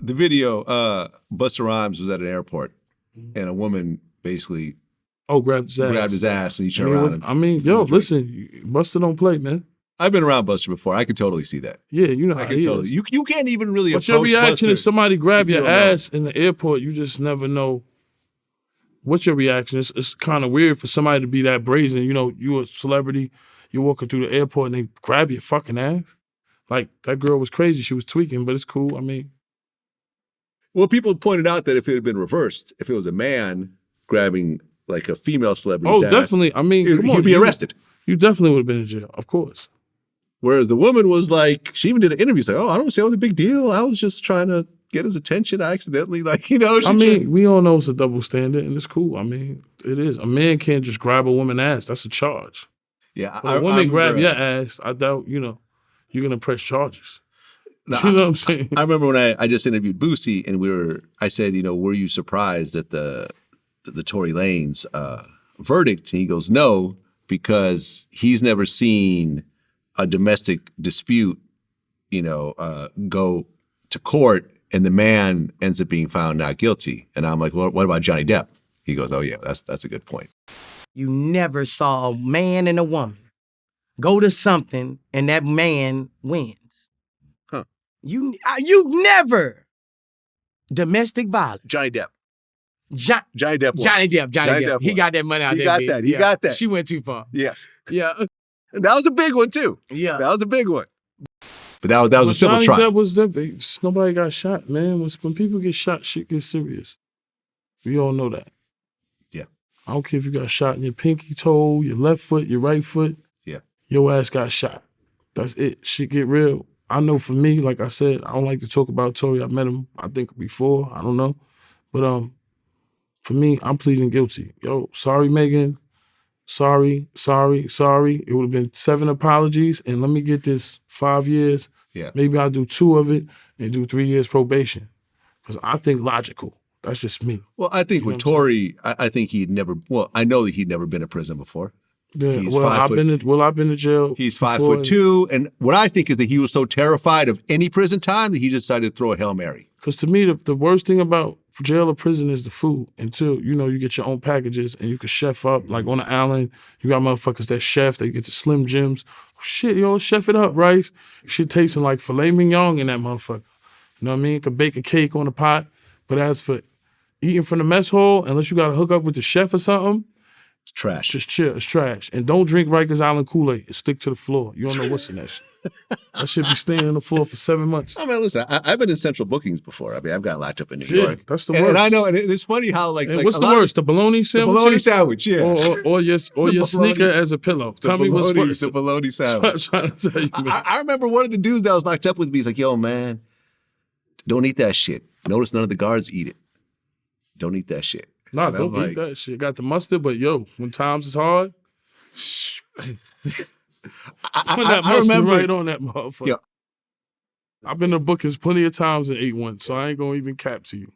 The video, Busta Rhymes was at an airport, and a woman basically grabbed his ass. And he turned around. Listen, Busta don't play, man. I've been around Busta before. I could totally see that. Yeah, you know how he is. You can't even really But approach your reaction Busta is somebody grab your ass in the airport, you just never know what's your reaction. It's kind of weird for somebody to be that brazen. You know, you a celebrity, you're walking through the airport and they grab your fucking ass. Like, that girl was crazy. She was tweaking, but it's cool. I mean. Well, people pointed out that if it had been reversed, if it was a man grabbing like a female celebrity's ass. Definitely. I mean, he'd be arrested. You definitely would have been in jail, of course. Whereas the woman was like, she even did an interview, like, I don't see all the big deal. I was just trying to get his attention. I accidentally, we all know it's a double standard, and it's cool. I mean, it is. A man can't just grab a woman's ass. That's a charge. Yeah. A woman grab your ass, I doubt, you're going to press charges. You know what I'm saying? I remember when I just interviewed Boosie, and I said, were you surprised at the Tory Lanez verdict? And he goes, no, because he's never seen a domestic dispute, go to court and the man ends up being found not guilty. And I'm like, well, what about Johnny Depp? He goes, oh yeah, that's a good point. You never saw a man and a woman go to something and that man wins. Huh. You never. Domestic violence. Johnny Depp. Johnny Depp won. Johnny Depp. He got that money out there. He got that. She went too far. Yes. Yeah. And that was a big one too. Yeah. That was a big one. But that was a civil trial. Johnny Depp was that nobody got shot, man. When people get shot, shit gets serious. We all know that. Yeah. I don't care if you got shot in your pinky toe, your left foot, your right foot. Yeah. Your ass got shot. That's it. Shit get real. I know for me, like I said, I don't like to talk about Tory. I met him, I think, before. I don't know. But for me, I'm pleading guilty. Yo, sorry, Megan. Sorry. It would have been 7 apologies, and let me get this 5 years. Yeah. Maybe I'll do 2 of it and do 3 years probation. Because I think logical. That's just me. Well, I think with Tory, I think I know that he'd never been in prison before. Yeah, I've been to jail. He's 5'2", and what I think is that he was so terrified of any prison time that he decided to throw a Hail Mary. Because to me, the worst thing about jail or prison is the food. Until, you get your own packages and you can chef up. Like on the island, you got motherfuckers that chef. They get the Slim Jims. Shit, chef it up, rice. Shit tasting like filet mignon in that motherfucker. You know what I mean? Could bake a cake on the pot. But as for eating from the mess hall, unless you got to hook up with the chef or something, it's trash. Just chill. It's trash. And don't drink Rikers Island Kool-Aid. It stick to the floor. You don't know what's in that shit. That shit be staying on the floor for 7 months. I mean, listen, I've been in central bookings before. I mean, I've got locked up in New York. That's the worst. And I know, and it's funny how what's the worst? The bologna sandwich? The bologna sandwich, yeah. Or your sneaker as a pillow. Tell me what's worse. The bologna sandwich. I'm trying to tell you, man. I remember one of the dudes that was locked up with me. He's like, yo, man, don't eat that shit. Notice none of the guards eat it. Don't eat that shit. Nah, don't eat that shit. Got the mustard, but when times is hard, put that mustard right on that motherfucker. Yeah. I've been to bookings plenty of times and ate one, so I ain't gonna even cap to you.